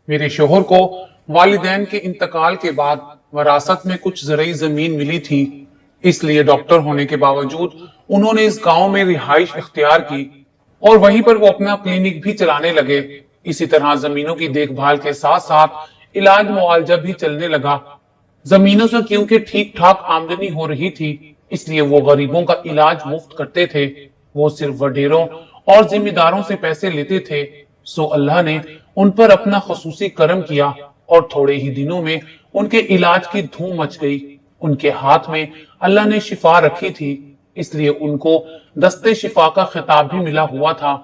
मेरे शोहर को वालिदैन के इंतकाल के बाद वरासत में कुछ ज़रई जमीन मिली थी, इसलिए डॉक्टर होने के बावजूद उन्होंने इस गांव में रिहाइश इख्तियार की और वहीं पर वो अपना क्लिनिक भी चलाने लगे। इसी तरह जमीनों की देखभाल के साथ साथ इलाज मुआवजा भी चलने लगा। जमीनों से क्योंकि ठीक ठाक आमदनी हो रही थी, इसलिए वो गरीबों का इलाज मुफ्त करते थे। वो सिर्फ वडेरों और जिम्मेदारों से पैसे लेते थे। सो अल्लाह ने उन पर अपना खसूसी करम किया और थोड़े ही दिनों में उनके इलाज की धूम मच गई। उनके हाथ में अल्लाह ने शिफा रखी थी, इसलिए उनको दस्ते शिफा का खिताब भी मिला हुआ था।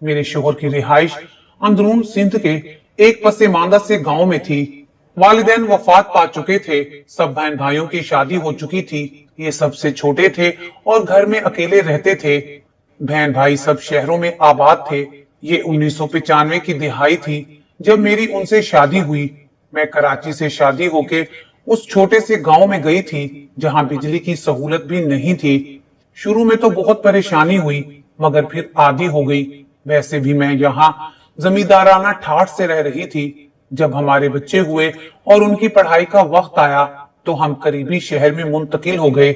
मेरे शोहर की रिहाइश अंदरून सिंध के एक पसमानदा से गांव में थी। वालिदैन वफात पा चुके थे, सब बहन भाइयों की शादी हो चुकी थी। ये सबसे छोटे थे और घर में अकेले रहते थे। बहन भाई सब शहरों में आबाद थे। ये 1995 की दिहाई थी जब मेरी उनसे शादी हुई। मैं कराची से शादी होके उस छोटे से गांव में गई थी जहां बिजली की सहूलत भी नहीं थी। शुरू में तो बहुत परेशानी हुई, मगर फिर आदी हो गई। वैसे भी मैं यहाँ जमींदाराना ठाठ से रह रही थी। जब हमारे बच्चे हुए और उनकी पढ़ाई का वक्त आया तो हम करीबी शहर में मुंतकिल हो गए।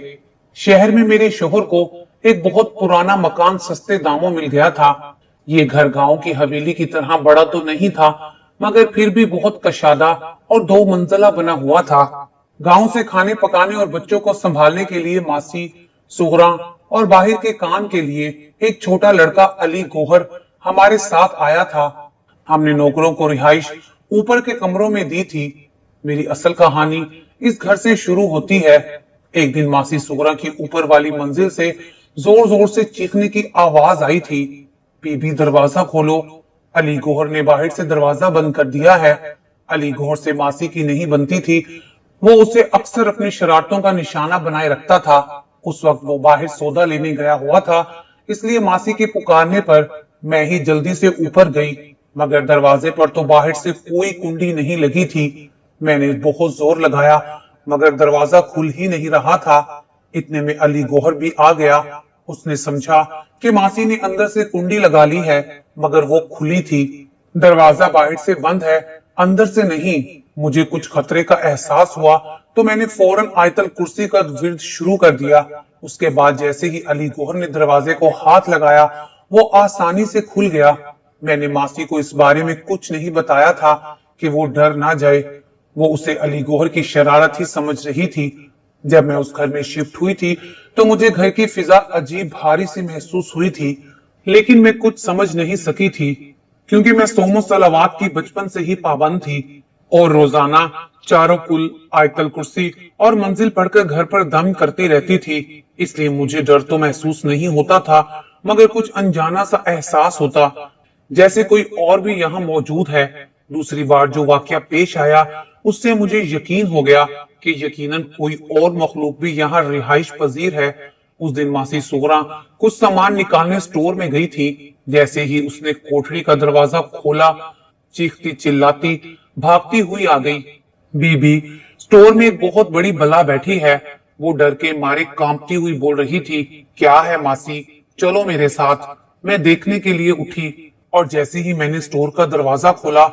शहर में मेरे शोहर को एक बहुत पुराना मकान सस्ते दामों मिल गया था। ये घर गांव की हवेली की तरह बड़ा तो नहीं था, मगर फिर भी बहुत कशादा और 2 मंजिला बना हुआ था। गांव से खाने पकाने और बच्चों को संभालने के लिए मासी, सुगरा और बाहर के काम के लिए एक छोटा लड़का अली गोहर हमारे साथ आया था। हमने नौकरों को रिहाइश ऊपर के कमरों में दी थी। मेरी असल कहानी इस घर से शुरू होती है। एक दिन मासी सुगरा की ऊपर वाली मंजिल से जोर जोर से चीखने की आवाज आई थी, बीबी दरवाजा खोलो। अली गोहर ने बाहर से दरवाजा बंद कर दिया है। अली गोहर से मासी की नहीं बनती थी। वो उसे अक्सर अपनी शरारतों का निशाना बनाए रखता था। उस वक्त वो बाहर सौदा लेने गया हुआ था, इसलिए मासी के पुकारने पर मैं ही जल्दी से ऊपर गई, मगर दरवाजे पर तो बाहर से कोई कुंडी नहीं लगी थी। मैंने बहुत जोर लगाया, मगर दरवाजा खुल ही नहीं रहा था। इतने में अली गोहर भी आ गया। उसने समझा कि मासी ने अंदर से कुंडी लगा ली है, मगर वो खुली थी। दरवाजा बाहर से बंद है, अंदर से नहीं। मुझे कुछ खतरे का एहसास हुआ तो मैंने फौरन आयतल कुर्सी का विर्द शुरू कर दिया। उसके बाद जैसे ही अली गोहर ने दरवाजे को हाथ लगाया, वो आसानी से खुल गया। मैंने मासी को इस बारे में कुछ नहीं बताया था कि वो डर ना जाए। वो उसे अली गोहर की शरारत ही समझ रही थी। जब मैं उस घर में शिफ्ट हुई थी तो मुझे घर की फिजा अजीब भारी सी महसूस हुई थी, लेकिन मैं कुछ समझ नहीं सकी थी क्योंकि मैं सोमो सलावात की बचपन से ही पाबंद थी और रोजाना चारों कुल, आयतल कुर्सी और मंजिल पढ़कर घर पर दम करती रहती थी। इसलिए मुझे डर तो महसूस नहीं होता था, मगर कुछ अनजाना सा एहसास होता, जैसे कोई और भी यहाँ मौजूद है। दूसरी बार जो वाकया पेश आया उससे मुझे यकीन हो गया कि यकीनन कोई और मखलूक भी यहाँ रिहाइश पजीर है। उस दिन मासी सुगरा कुछ सामान निकालने स्टोर में गई थी। जैसे ही उसने कोठरी का दरवाजा खोला, चीखती चिल्लाती भागती हुई आ गई। बीबी, स्टोर में एक बहुत बड़ी बला बैठी है। वो डर के मारे कांपती हुई बोल रही थी, क्या है मासी, चलो मेरे साथ। मैं देखने के लिए उठी और जैसे ही मैंने स्टोर का दरवाजा खोला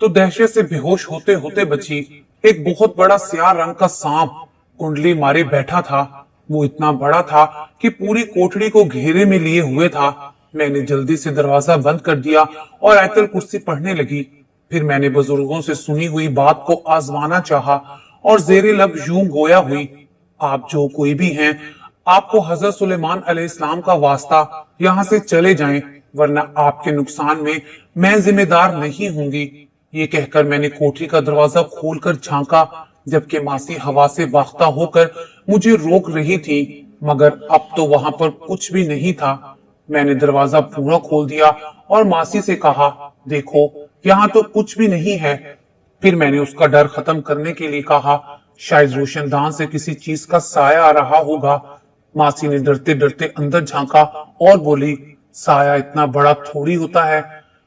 तो दहशत से बेहोश होते होते बची। एक बहुत बड़ा स्याह रंग का सांप कुंडली मारे बैठा था। वो इतना बड़ा था कि पूरी कोठरी को घेरे में लिए हुए था। मैंने जल्दी से दरवाजा बंद कर दिया और आयतल कुर्सी पढ़ने लगी। फिर मैंने बुजुर्गों से सुनी हुई बात को आजमाना चाहा और जेरे लब यूं गोया हुई, आप जो कोई भी हैं, आपको हजरत सुलेमान अलैहिस्सलाम का वास्ता यहाँ से चले जाएं, वरना आपके नुकसान में मैं जिम्मेदार नहीं होंगी। ये कहकर मैंने कोठरी का दरवाजा खोलकर झांका, जबकि मासी हवा से वाख्ता होकर मुझे रोक रही थी, मगर अब तो वहां पर कुछ भी नहीं था। मैंने दरवाजा पूरा खोल दिया और मासी से कहा, देखो यहाँ तो कुछ भी नहीं है। फिर मैंने उसका डर खत्म करने के लिए कहा, शायद रोशनदान से किसी चीज का साया आ रहा होगा। मासी ने डरते डरते अंदर झांका और बोली, साया इतना बड़ा थोड़ी होता है,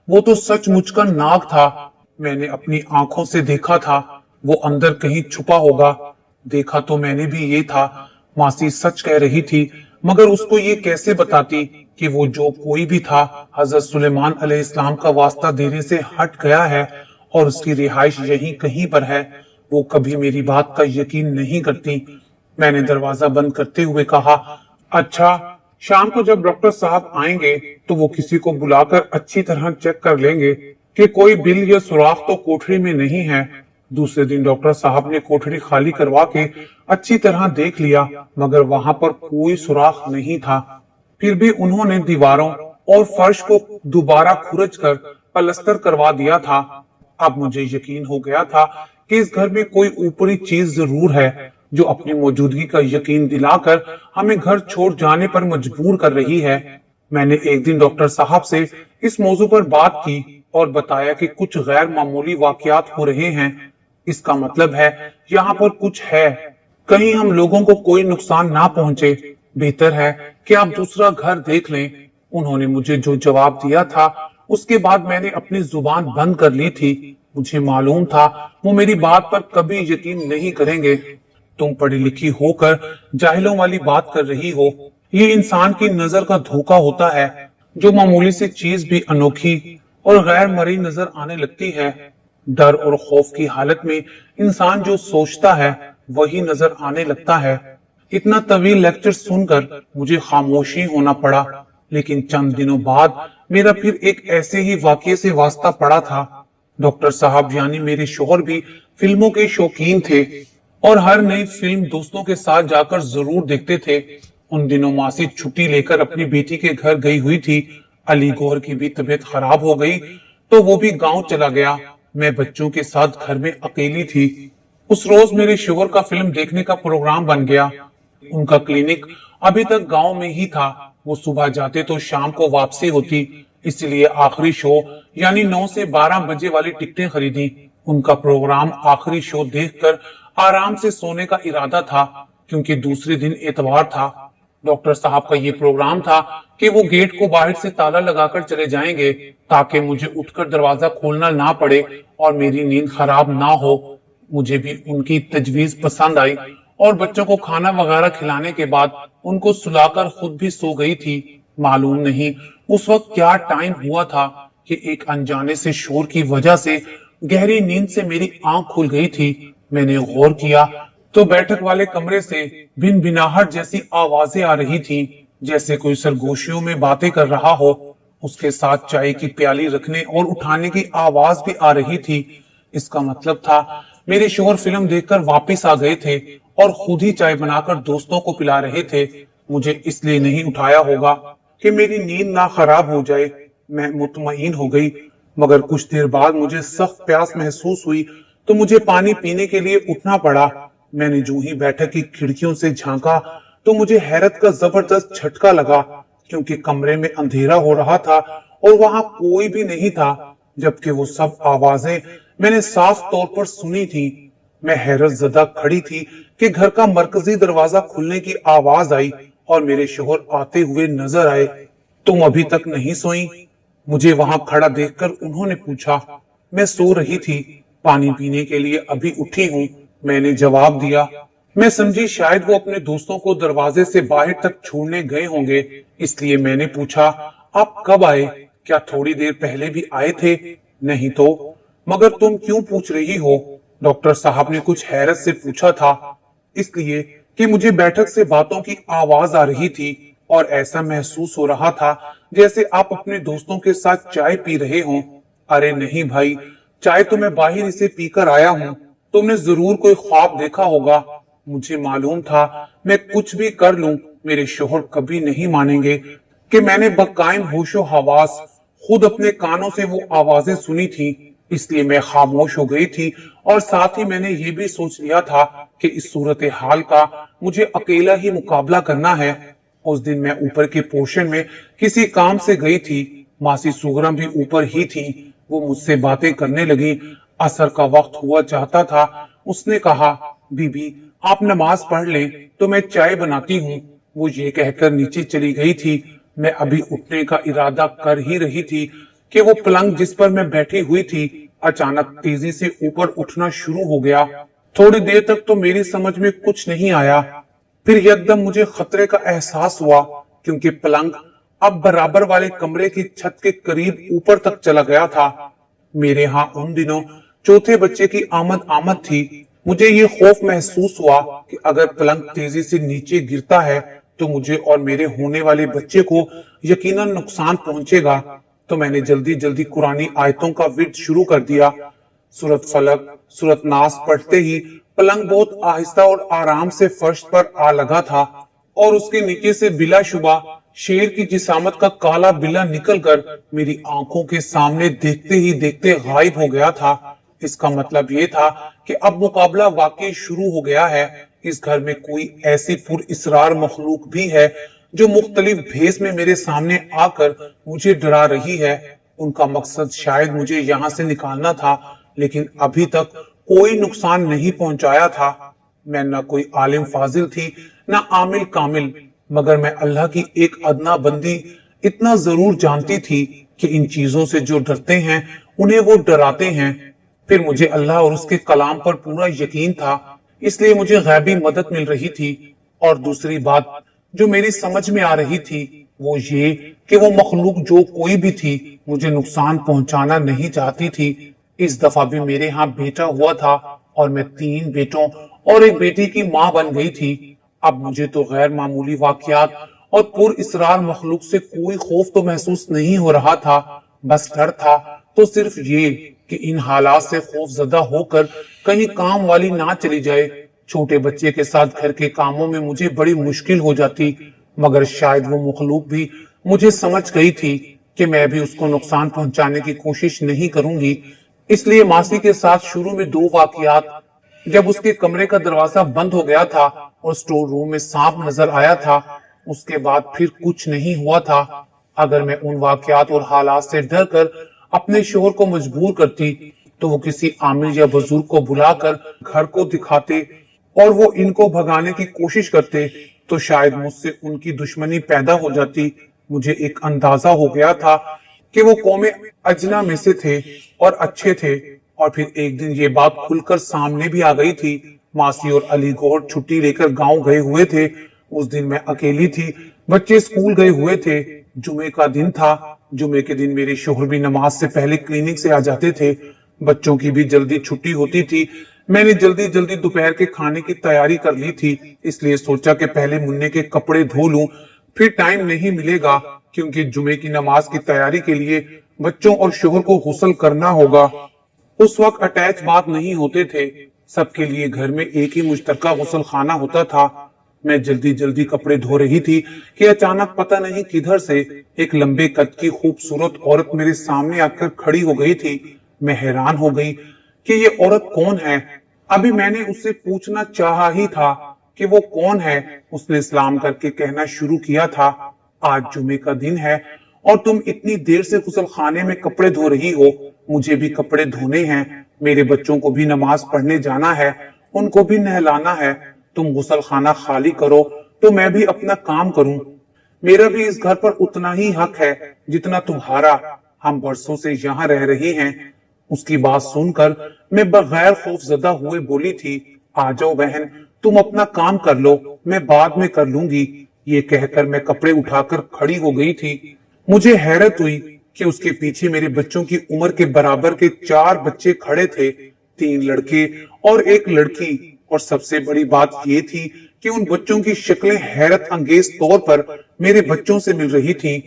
वो तो सचमुच का नाग था। मैंने अपनी आंखों से देखा था, वो अंदर कहीं छुपा होगा। देखा तो मैंने भी ये था। मासी सच कह रही थी, मगर उसको ये कैसे बताती कि वो जो कोई भी था हजरत सुलेमान अलैहिस्सलाम का वास्ता देने से हट गया है और उसकी रिहाइश यहीं कहीं पर है। वो कभी मेरी बात का यकीन नहीं करती। मैंने दरवाजा बंद करते हुए कहा, अच्छा, शाम को जब डॉक्टर साहब आएंगे तो वो किसी को बुलाकर अच्छी तरह चेक कर लेंगे कि कोई बिल या सुराख तो कोठरी में नहीं है। दूसरे दिन डॉक्टर साहब ने कोठरी खाली करवा के अच्छी तरह देख लिया, मगर वहां पर कोई सुराख नहीं था। फिर भी उन्होंने दीवारों और फर्श को दोबारा खुरच कर पलस्तर करवा दिया था। अब मुझे यकीन हो गया था कि इस घर में कोई ऊपरी चीज जरूर है जो अपनी मौजूदगी का यकीन दिलाकर हमें घर छोड़ जाने पर मजबूर कर रही है। मैंने एक दिन डॉक्टर साहब से इस मौजू पर बात की और बताया कि कुछ गैर मामूली वाकयात हो रहे हैं। इसका मतलब है यहाँ पर कुछ है, कहीं हम लोगों को कोई नुकसान ना पहुंचे। बेहतर है कि आप दूसरा घर देख लें। उन्होंने मुझे जो जवाब दिया था उसके बाद मैंने अपनी जुबान बंद कर ली थी। मुझे मालूम था वो मेरी बात पर कभी यकीन नहीं करेंगे। तुम पढ़ी लिखी होकर जाहिलों वाली बात कर रही हो। ये इंसान की नजर का धोखा होता है। जो मामूली सी चीज भी अनोखी और गैर मरी नजर आने लगती है। डर और खौफ की हालत में इंसान जो सोचता है वही नजर आने लगता है। इतना तवील लेक्चर सुनकर मुझे खामोशी होना पड़ा, लेकिन चंद दिनों बाद मेरा फिर एक ऐसे ही वाकये से वास्ता पड़ा था। डॉक्टर साहब यानी मेरे शौहर भी फिल्मों के शौकीन थे और हर नई फिल्म दोस्तों के साथ जाकर जरूर देखते थे। उन दिनों मासी छुट्टी लेकर अपनी बेटी के घर गई हुई थी। अली गौहर की भी तबीयत खराब हो गई तो वो भी गांव चला गया। मैं बच्चों के साथ घर में अकेली थी। उस रोज मेरे शौहर का फिल्म देखने का प्रोग्राम बन गया। उनका क्लिनिक अभी तक गांव में ही था। वो सुबह जाते तो शाम को वापसी होती, इसलिए आखिरी शो यानी 9 से 12 बजे वाली टिकटें खरीदी। उनका प्रोग्राम आखिरी शो देखकर आराम से सोने का इरादा था, क्योंकि दूसरे दिन एतवार था। डॉक्टर साहब का ये प्रोग्राम था कि वो गेट को बाहर से ताला लगाकर चले जाएंगे ताकि मुझे उठकर दरवाजा खोलना ना पड़े और मेरी नींद खराब ना हो। मुझे भी उनकी तजवीज पसंद आई और बच्चों को खाना वगैरह खिलाने के बाद उनको सुलाकर खुद भी सो गई थी। मालूम नहीं उस वक्त क्या टाइम हुआ था कि एक अनजाने से शोर की वजह से गहरी नींद से मेरी आंख खुल गई थी। मैंने गौर किया तो बैठक वाले कमरे से बिन बिनाहट जैसी आवाजें आ रही थी, जैसे कोई सरगोशियों में बातें कर रहा हो। उसके साथ चाय की प्याली रखने और उठाने की आवाज भी आ रही थी। इसका मतलब था मेरे शौहर फिल्म देखकर वापस आ गए थे और खुद ही चाय बनाकर दोस्तों को पिला रहे थे। मुझे इसलिए नहीं उठाया होगा कि मेरी नींद ना खराब हो जाए। मैं मुतमईन हो गई, मगर कुछ देर बाद मुझे सख्त प्यास महसूस हुई तो मुझे पानी पीने के लिए उठना पड़ा। मैंने जो ही बैठक की खिड़कियों से झांका तो मुझे हैरत का जबरदस्त झटका लगा, क्योंकि कमरे में अंधेरा हो रहा था और वहां कोई भी नहीं था, जबकि वो सब आवाजें मैंने साफ तौर पर सुनी थी। मैं हैरत ज़दा खड़ी थी कि घर का मरकजी दरवाजा खुलने की आवाज आई और मेरे शौहर आते हुए नजर आए। तुम अभी तक नहीं सोई? मुझे वहां खड़ा देखकर उन्होंने पूछा। मैं सो रही थी, पानी पीने के लिए अभी उठी हूँ, मैंने जवाब दिया। मैं समझी शायद वो अपने दोस्तों को दरवाजे से बाहर तक छोड़ने गए होंगे, इसलिए मैंने पूछा, आप कब आए? क्या थोड़ी देर पहले भी आए थे? नहीं तो। मगर तुम क्यों पूछ रही हो? डॉक्टर साहब ने कुछ हैरत से पूछा था। इसलिए कि मुझे बैठक से बातों की आवाज आ रही थी और ऐसा महसूस हो रहा था जैसे आप अपने दोस्तों के साथ चाय पी रहे हों। अरे नहीं भाई, चाय तो मैं बाहर इसे पीकर आया हूँ। तुमने जरूर कोई ख्वाब देखा होगा। मुझे मालूम था मैं कुछ भी कर लूं, मेरे शौहर कभी नहीं मानेंगे कि मैंने बकायम होशो हवास खुद अपने कानों से वो आवाजें सुनी थी। इसलिए मैं खामोश हो गई थी और साथ ही मैंने ये भी सोच लिया था कि इस सूरत हाल का मुझे अकेला ही मुकाबला करना है। उस दिन मैं ऊपर के पोर्शन में किसी काम से गई थी। मासी सुगरम भी ऊपर ही थी। वो मुझसे बातें करने लगी। असर का वक्त हुआ चाहता था। उसने कहा, बीबी आप नमाज पढ़ लें तो मैं चाय बनाती हूँ। वो ये कहकर नीचे चली गई थी। मैं अभी उठने का इरादा कर ही रही थी कि वो पलंग जिस पर मैं बैठी हुई थी अचानक तेजी से ऊपर उठना शुरू हो गया। थोड़ी देर तक तो मेरी समझ में कुछ नहीं आया, फिर एकदम मुझे खतरे का एहसास हुआ, क्योंकि पलंग अब बराबर वाले कमरे की छत के करीब ऊपर तक चला गया था। میرے ہاں ان دنوں چوتھے بچے کی آمد تھی۔ مجھے یہ خوف محسوس ہوا کہ اگر پلنگ تیزی سے نیچے گرتا ہے تو مجھے اور میرے ہونے والے بچے کو یقیناً نقصان پہنچے گا۔ تو میں نے جلدی جلدی قرآنی آیتوں کا ورد شروع کر دیا۔ سورت فلق، سورت ناس پڑھتے ہی پلنگ بہت آہستہ اور آرام سے فرش پر آ لگا تھا اور اس کے نیچے سے بلا شبہ شیر کی جسامت کا کالا بلا نکل کر میری آنکھوں کے سامنے دیکھتے ہی دیکھتے غائب ہو گیا تھا۔ اس کا مطلب یہ تھا کہ اب مقابلہ واقعی شروع ہو گیا ہے۔ اس گھر میں کوئی ایسی پر اسرار مخلوق بھی ہے جو مختلف بھیس میں میرے سامنے آ کر مجھے ڈرا رہی ہے۔ ان کا مقصد شاید مجھے یہاں سے نکالنا تھا، لیکن ابھی تک کوئی نقصان نہیں پہنچایا تھا۔ میں نہ کوئی عالم فاضل تھی نہ عامل کامل، مگر میں اللہ کی ایک ادنا بندی اتنا ضرور جانتی تھی کہ ان چیزوں سے جو ڈرتے ہیں انہیں وہ ڈراتے ہیں۔ پھر مجھے اللہ اور اس کے کلام پر پورا یقین تھا، اس لیے مجھے غیبی مدد مل رہی تھی۔ اور دوسری بات جو میری سمجھ میں آ رہی تھی وہ یہ کہ وہ مخلوق جو کوئی بھی تھی مجھے نقصان پہنچانا نہیں چاہتی تھی۔ اس دفعہ بھی میرے ہاں بیٹا ہوا تھا اور میں 3 بیٹوں اور ایک بیٹی کی ماں بن گئی تھی۔ اب مجھے تو غیر معمولی واقعات اور پر اسرار مخلوق سے کوئی خوف تو محسوس نہیں ہو رہا تھا، بس ڈر تھا تو صرف یہ کہ ان حالات سے خوف زدہ ہو کر کہیں کام والی نہ چلی جائے۔ چھوٹے بچے کے ساتھ گھر کے کاموں میں مجھے بڑی مشکل ہو جاتی، مگر شاید وہ مخلوق بھی مجھے سمجھ گئی تھی کہ میں بھی اس کو نقصان پہنچانے کی کوشش نہیں کروں گی۔ اس لیے ماسی کے ساتھ شروع میں 2 واقعات، جب اس کے کمرے کا دروازہ بند ہو گیا تھا اور سٹور روم میں سانپ نظر آیا تھا، اس کے بعد پھر کچھ نہیں ہوا تھا۔ اگر میں ان واقعات اور حالات سے ڈر کر اپنے شوہر کو مجبور کرتی تو وہ کسی عامل یا بزرگ کو بلا کر گھر کو دکھاتے اور وہ ان کو بھگانے کی کوشش کرتے تو شاید مجھ سے ان کی دشمنی پیدا ہو جاتی۔ مجھے ایک اندازہ ہو گیا تھا کہ وہ قوم اجنا میں سے تھے اور اچھے تھے، اور پھر ایک دن یہ بات کھل کر سامنے بھی آ گئی تھی۔ ماسی اور علی گوھر چھٹی لے کر گاؤں گئے ہوئے تھے۔ اس دن میں اکیلی تھی، بچے سکول گئے ہوئے تھے، جمعے کا دن تھا۔ جمعے کے دن میرے شوہر بھی نماز سے پہلے کلینک سے آ جاتے تھے، بچوں کی بھی جلدی چھٹی ہوتی تھی۔ میں نے جلدی جلدی دوپہر کے کھانے کی تیاری کر لی تھی، اس لیے سوچا کہ پہلے مننے کے کپڑے دھو لوں، پھر ٹائم نہیں ملے گا کیونکہ جمعے کی نماز کی تیاری کے لیے بچوں اور شوہر کو غسل کرنا ہوگا۔ اس وقت اٹیچ بات نہیں ہوتے تھے، سب کے لیے گھر میں ایک ہی مشترکہ غسل خانہ ہوتا تھا۔ میں جلدی جلدی کپڑے دھو رہی تھی کہ اچانک پتہ نہیں کدھر سے ایک لمبے قد کی خوبصورت عورت میرے سامنے آ کر کھڑی ہو گئی تھی۔ میں حیران ہو گئی کہ یہ عورت کون ہے۔ ابھی میں نے اس سے پوچھنا چاہا ہی تھا کہ وہ کون ہے، اس نے سلام کر کے کہنا شروع کیا تھا، آج جمعے کا دن ہے اور تم اتنی دیر سے غسل خانے میں کپڑے دھو رہی ہو۔ مجھے بھی کپڑے دھونے ہیں، میرے بچوں کو بھی نماز پڑھنے جانا ہے، ان کو بھی نہلانا ہے۔ تم غسل خانہ خالی کرو تو میں بھی اپنا کام کروں۔ میرا بھی اس گھر پر اتنا ہی حق ہے جتنا تمہارا، ہم برسوں سے یہاں رہ رہے ہیں۔ اس کی بات سن کر میں بغیر خوف زدہ ہوئے بولی تھی، آ جاؤ بہن، تم اپنا کام کر لو، میں بعد میں کر لوں گی۔ یہ کہہ کر میں کپڑے اٹھا کر کھڑی ہو گئی تھی۔ مجھے حیرت ہوئی کہ اس کے پیچھے میرے بچوں کی عمر کے برابر کے 4 بچے کھڑے تھے، 3 لڑکے اور 1 لڑکی، اور سب سے بڑی بات یہ تھی کہ ان بچوں کی شکلیں حیرت انگیز طور پر میرے بچوں سے مل رہی تھی۔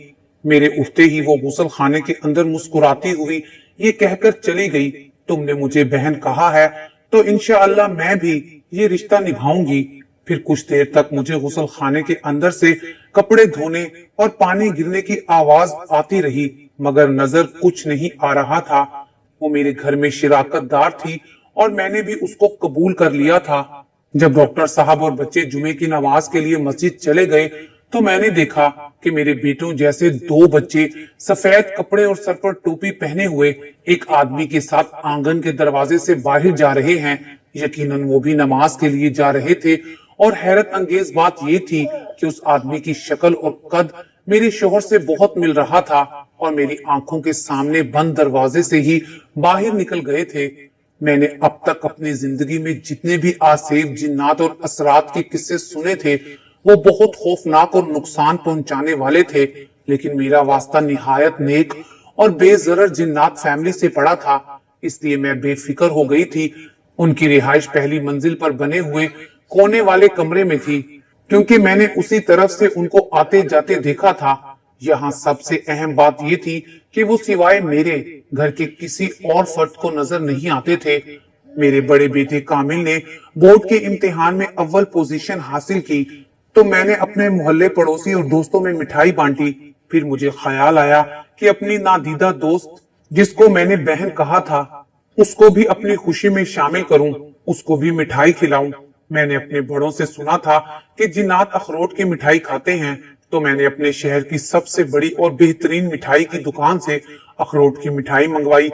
میرے اٹھتے ہی وہ غسل خانے کے اندر مسکراتی ہوئی یہ کہہ کر چلی گئی، تم نے مجھے بہن کہا ہے تو انشاءاللہ میں بھی یہ رشتہ نبھاؤں گی۔ پھر کچھ دیر تک مجھے غسل خانے کے اندر سے کپڑے دھونے اور پانی گرنے کی آواز آتی رہی، مگر نظر کچھ نہیں آ رہا تھا۔ وہ میرے گھر میں شراکت دار تھی اور میں نے بھی اس کو قبول کر لیا تھا۔ جب ڈاکٹر صاحب اور بچے جمعے کی نماز کے لیے مسجد چلے گئے تو میں نے دیکھا کہ میرے بیٹوں جیسے 2 بچے سفید کپڑے اور سر پر ٹوپی پہنے ہوئے ایک آدمی کے ساتھ آنگن کے دروازے سے باہر جا رہے ہیں۔ یقیناً وہ بھی نماز کے لیے جا رہے تھے، اور حیرت انگیز بات یہ تھی کہ اس آدمی کی شکل اور قد میرے شوہر سے بہت مل رہا تھا اور میری آنکھوں کے سامنے بند دروازے سے ہی باہر نکل گئے تھے۔ میں نے اب تک اپنی زندگی میں جتنے بھی آسیب، جنات اور اسرات کے قصے سنے تھے وہ بہت خوفناک اور نقصان پہنچانے والے تھے، لیکن میرا واسطہ نہایت نیک और बेजरर जिन्नात फैमिली से पड़ा था, इसलिए मैं बेफिक्र हो गई थी। उनकी रिहाइश पहली मंजिल पर बने हुए कोने वाले कमरे में थी, क्योंकि मैंने उसी तरफ से उनको आते जाते देखा था। यहाँ सबसे अहम बात ये थी कि वो सिवाय मेरे घर के किसी और फर्द को नजर नहीं आते थे। मेरे बड़े बेटे कामिल ने बोर्ड के इम्तिहान में अव्वल पोजीशन हासिल की, तो मैंने अपने मोहल्ले पड़ोसी और दोस्तों में मिठाई बांटी। फिर मुझे ख्याल आया कि अपनी नादीदा दोस्त, जिसको मैंने बहन कहा था, उसको भी अपनी खुशी में शामिल करूं, उसको भी मिठाई खिलाऊं। मैंने अपने बड़ों से सुना था कि जिन्नात अखरोट की मिठाई खाते हैं, तो मैंने अपने शहर की सबसे बड़ी और बेहतरीन मिठाई की दुकान से अखरोट की मिठाई मंगवाई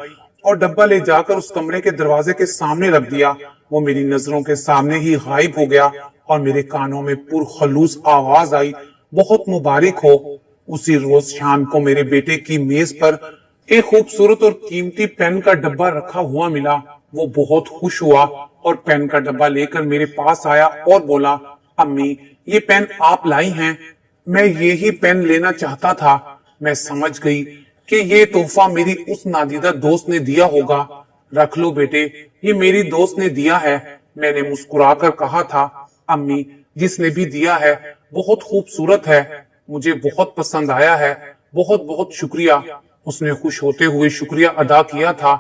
और डब्बा ले जाकर उस कमरे के दरवाजे के सामने रख दिया। वो मेरी नजरों के सामने ही गायब हो गया और मेरे कानों में पुरखलूस आवाज आई, बहुत मुबारक हो। उसी रोज शाम को मेरे बेटे की मेज पर एक खूबसूरत और कीमती पेन का डब्बा रखा हुआ मिला। वो बहुत खुश हुआ और पेन का डब्बा लेकर मेरे पास आया और बोला, अम्मी, ये पेन आप लाई हैं, मैं ये ही पेन लेना चाहता था। मैं समझ गई कि ये तोहफा मेरी उस नादीदा दोस्त ने दिया होगा। रख लो बेटे, ये मेरी दोस्त ने दिया है। मैंने मुस्कुराकर कहा था, अम्मी, जिसने भी दिया है बहुत खूबसूरत है, मुझे बहुत पसंद आया है, बहुत बहुत शुक्रिया। उसने खुश होते हुए शुक्रिया अदा किया था।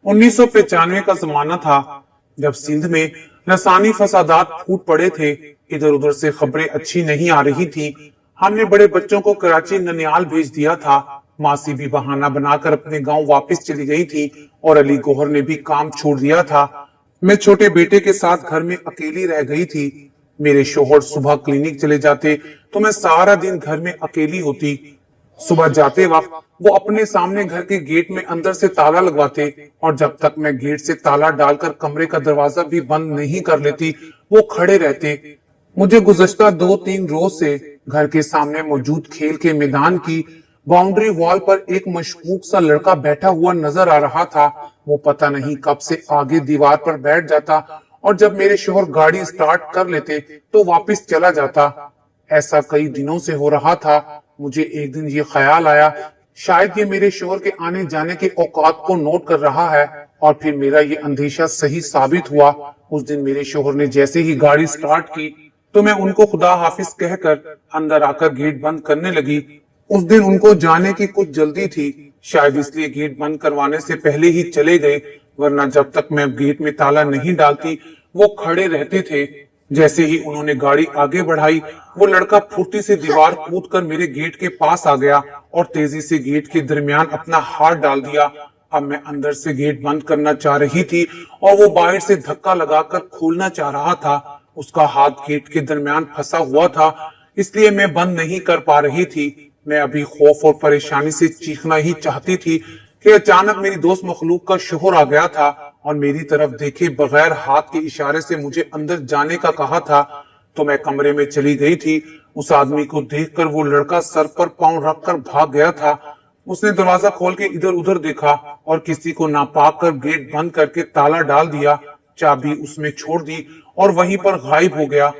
1995 का जमाना था, जब सिंध में लसानी फसादात फूट पड़े थे। इधर उधर से खबरें अच्छी नहीं आ रही थी। हमने बड़े बच्चों को कराची ननियाल भेज दिया था। मासी भी बहाना बनाकर अपने गांव वापस चली गई थी और अली गौहर ने भी काम छोड़ दिया था। मैं छोटे बेटे के साथ घर में अकेली रह गई थी। मेरे शोहर सुबह क्लिनिक चले जाते तो मैं सारा दिन घर में अकेली होती। सुबह जाते वक्त वो अपने सामने घर के गेट में अंदर से ताला लगवाते और जब तक मैं गेट से ताला डालकर कमरे का दरवाजा भी बंद नहीं कर लेती, वो खड़े रहते। मुझे गुज़श्ता 2-3 रोज से घर के सामने मौजूद खेल के मैदान की बाउंड्री वॉल पर एक मशकूक सा लड़का बैठा हुआ नजर आ रहा था। वो पता नहीं कब से आगे दीवार पर बैठ जाता और जब मेरे शोहर गाड़ी स्टार्ट कर लेते तो वापस चला जाता। ऐसा कई दिनों से हो रहा था। मुझे एक दिन ये ख्याल आया, शायद ये मेरे शोहर के आने जाने के औकात को नोट कर रहा है, और फिर मेरा ये अंदेशा सही साबित हुआ। उस दिन मेरे शोहर ने जैसे ही गाड़ी स्टार्ट की तो मैं उनको खुदा हाफिज कहकर अंदर आकर गेट बंद करने लगी। उस दिन उनको जाने की कुछ जल्दी थी, शायद इसलिए गेट बंद करवाने से पहले ही चले गए, वरना जब तक मैं गेट में ताला नहीं डालती वो खड़े रहते थे। जैसे ही उन्होंने गाड़ी आगे बढ़ाई, वो लड़का फुर्ती से दीवार कूदकर मेरे गेट के पास आ गया और तेजी से गेट के दरमियान अपना हाथ डाल दिया। अब मैं अंदर से गेट बंद करना चाह रही थी और वो बाहर से धक्का लगाकर खोलना चाह रहा था। उसका हाथ गेट के दरमियान फंसा हुआ था, इसलिए मैं बंद नहीं कर पा रही थी। मैं अभी खौफ और परेशानी से चीखना ही चाहती थी कि अचानक मेरी दोस्त मखलूक का शोहर आ गया था और मेरी तरफ देखे बगैर हाथ के इशारे से मुझे अंदर जाने का कहा था। तो मैं कमरे में चली गई थी। उस आदमी को देखकर वो लड़का सर पर पांव रखकर भाग गया था। उसने दरवाजा खोल के इधर उधर देखा और किसी को ना पाकर गेट बंद करके ताला डाल दिया, चाबी उसमें छोड़ दी और वहीं पर गायब हो गया।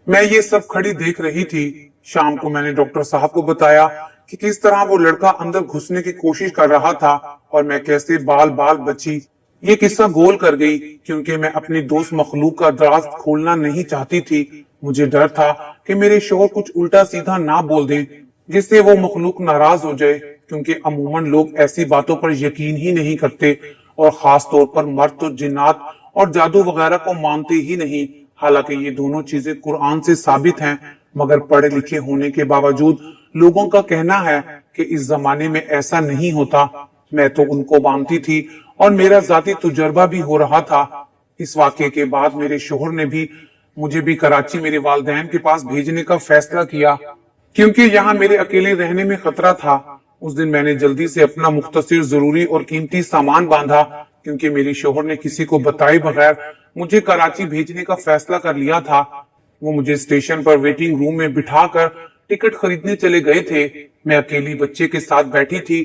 मैं ये सब खड़ी देख रही थी। शाम को मैंने डॉक्टर साहब को बताया कि किस तरह वो लड़का अंदर घुसने की कोशिश कर रहा था और मैं कैसे बाल बाल बची। ये किस्सा गोल कर गई क्योंकि मैं अपनी दोस्त मखलूक का राज खोलना नहीं चाहती थी। मुझे डर था कि मेरे शोहर कुछ उल्टा सीधा ना बोल दें जिससे वो मखलूक नाराज हो जाए, क्योंकि अमूमन लोग ऐसी बातों पर यकीन ही नहीं करते और खास तौर पर मर्द तो जिन्नात और जादू वगैरह को मानते ही नहीं। हालांकि ये दोनों चीजें कुरान से साबित हैं, मगर पढ़े लिखे होने के बावजूद लोगों का कहना है कि इस जमाने में ऐसा नहीं होता। मैं तो उनको मानती थी और मेरा जाती तजुर्बा भी हो रहा था। इस वाकये के बाद मेरे शोहर ने भी मुझे भी कराची मेरे वालिदैन के पास भेजने का फैसला किया, क्योंकि यहाँ मेरे अकेले रहने में खतरा था। उस दिन मैंने जल्दी से अपना मुख्तसर जरूरी और कीमती सामान बांधा, क्योंकि मेरे शोहर ने किसी को बताए बगैर मुझे कराची भेजने का फैसला कर लिया था। वो मुझे स्टेशन पर वेटिंग रूम में बिठाकर टिकट खरीदने चले गए थे। मैं अकेली बच्चे के साथ बैठी थी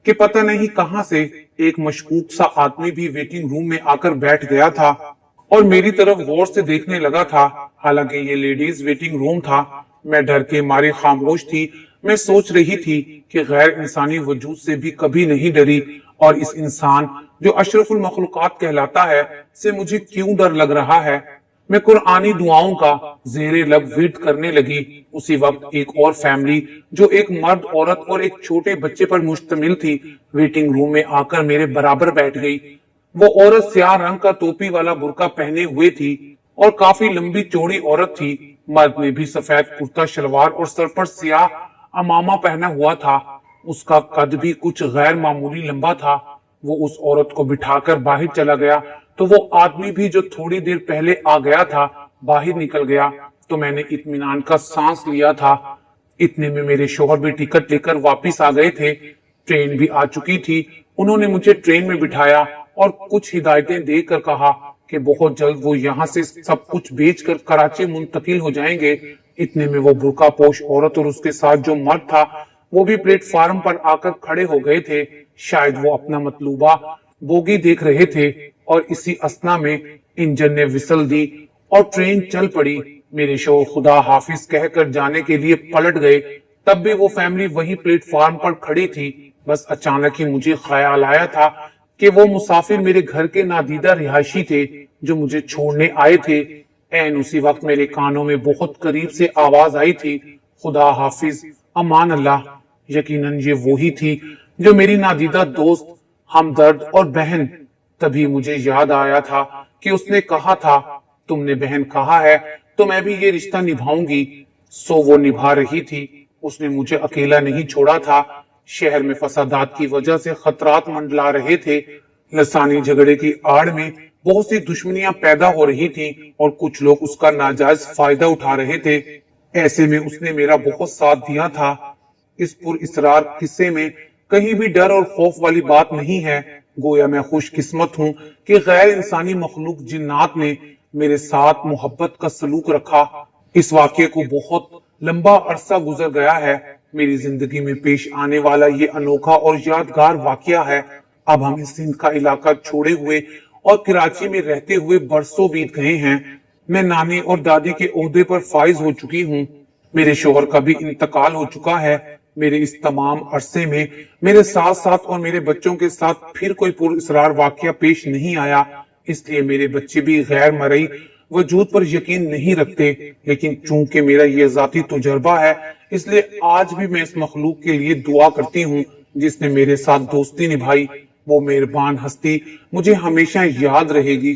कि पता नहीं कहां से एक मशकूक सा आदमी भी वेटिंग रूम में आकर बैठ गया था और मेरी तरफ गौर से देखने लगा था। हालांकि ये लेडीज वेटिंग रूम था। मैं डर के मारे खामोश थी, میں سوچ رہی تھی کہ غیر انسانی وجود سے بھی کبھی نہیں ڈری، اور اس انسان جو اشرف المخلوقات کہلاتا ہے سے مجھے کیوں ڈر لگ رہا ہے۔ میں قرآنی دعاؤں کا زیر لب ورد کرنے لگی۔ اسی وقت ایک اور فیملی جو ایک مرد، عورت اور ایک چھوٹے بچے پر مشتمل تھی، ویٹنگ روم میں آ کر میرے برابر بیٹھ گئی۔ وہ عورت سیاہ رنگ کا ٹوپی والا برقع پہنے ہوئے تھی اور کافی لمبی چوڑی عورت تھی۔ مرد نے بھی سفید کرتا شلوار اور سر پر سیاہ امامہ پہنا ہوا تھا۔ اس کا قد بھی کچھ غیر معمولی لمبا تھا۔ وہ اس عورت کو بٹھا کر باہر چلا گیا تو وہ آدمی بھی جو تھوڑی دیر پہلے آ گیا تھا باہر نکل گیا، تو میں نے اطمینان کا سانس لیا تھا۔ اتنے میں میرے شوہر بھی ٹکٹ لے کر واپس آ گئے تھے۔ ٹرین بھی آ چکی تھی۔ انہوں نے مجھے ٹرین میں بٹھایا اور کچھ ہدایتیں دے کر کہا کہ بہت جلد وہ یہاں سے سب کچھ بیچ کر کراچی منتقل ہو جائیں گے۔ اتنے میں وہ برقع پوش عورت اور اس کے ساتھ جو مرد تھا وہ بھی پلیٹ فارم پر آ کر کھڑے ہو گئے تھے۔ شاید وہ اپنا مطلوبہ بوگی دیکھ رہے تھے، اور اسی اثنا میں انجن نے وسل دی اور ٹرین چل پڑی۔ میرے شوہر خدا حافظ کہہ کر جانے کے لیے پلٹ گئے، تب بھی وہ فیملی وہی پلیٹ فارم پر کھڑی تھی۔ بس اچانک ہی مجھے خیال آیا تھا کہ وہ مسافر میرے گھر کے نادیدہ رہائشی تھے جو مجھے چھوڑنے آئے تھے۔ این اسی وقت میرے کانوں میں بہت قریب سے آواز آئی تھی، خدا حافظ، امان اللہ۔ یقیناً یہ وہی تھی جو میری نادیدہ دوست، ہمدرد اور بہن۔ تبھی مجھے یاد آیا تھا کہ اس نے کہا تھا، تم نے بہن کہا ہے تو میں بھی یہ رشتہ نبھاؤں گی۔ سو وہ نبھا رہی تھی۔ اس نے مجھے اکیلا نہیں چھوڑا تھا۔ شہر میں فسادات کی وجہ سے خطرات منڈلا رہے تھے۔ لسانی جھگڑے کی آڑ میں بہت سی دشمنیاں پیدا ہو رہی تھیں اور کچھ لوگ اس کا ناجائز فائدہ اٹھا رہے تھے۔ ایسے میں اس نے میرا بہت ساتھ دیا تھا۔ اس پر اسرار قصے میں کہیں بھی ڈر اور خوف والی بات نہیں ہے۔ گویا میں خوش قسمت ہوں کہ غیر انسانی مخلوق جنات نے میرے ساتھ محبت کا سلوک رکھا۔ اس واقعے کو بہت لمبا عرصہ گزر گیا ہے۔ میری زندگی میں پیش آنے والا یہ انوکھا اور یادگار واقعہ ہے۔ اب ہم اس سندھ کا علاقہ چھوڑے ہوئے اور کراچی میں رہتے ہوئے برسوں بیت گئے ہیں۔ میں نانی اور دادی کے عہدے پر فائز ہو چکی ہوں۔ میرے شوہر کا بھی انتقال ہو چکا ہے۔ میرے اس تمام عرصے میں میرے ساتھ ساتھ اور میرے بچوں کے ساتھ پھر کوئی پر اسرار واقعہ پیش نہیں آیا۔ اس لیے میرے بچے بھی غیر مرئی وجود پر یقین نہیں رکھتے، لیکن چونکہ میرا یہ ذاتی تجربہ ہے اس لیے آج بھی میں اس مخلوق کے لیے دعا کرتی ہوں جس نے میرے ساتھ دوستی نبھائی۔ وہ مہربان ہستی مجھے ہمیشہ یاد رہے گی۔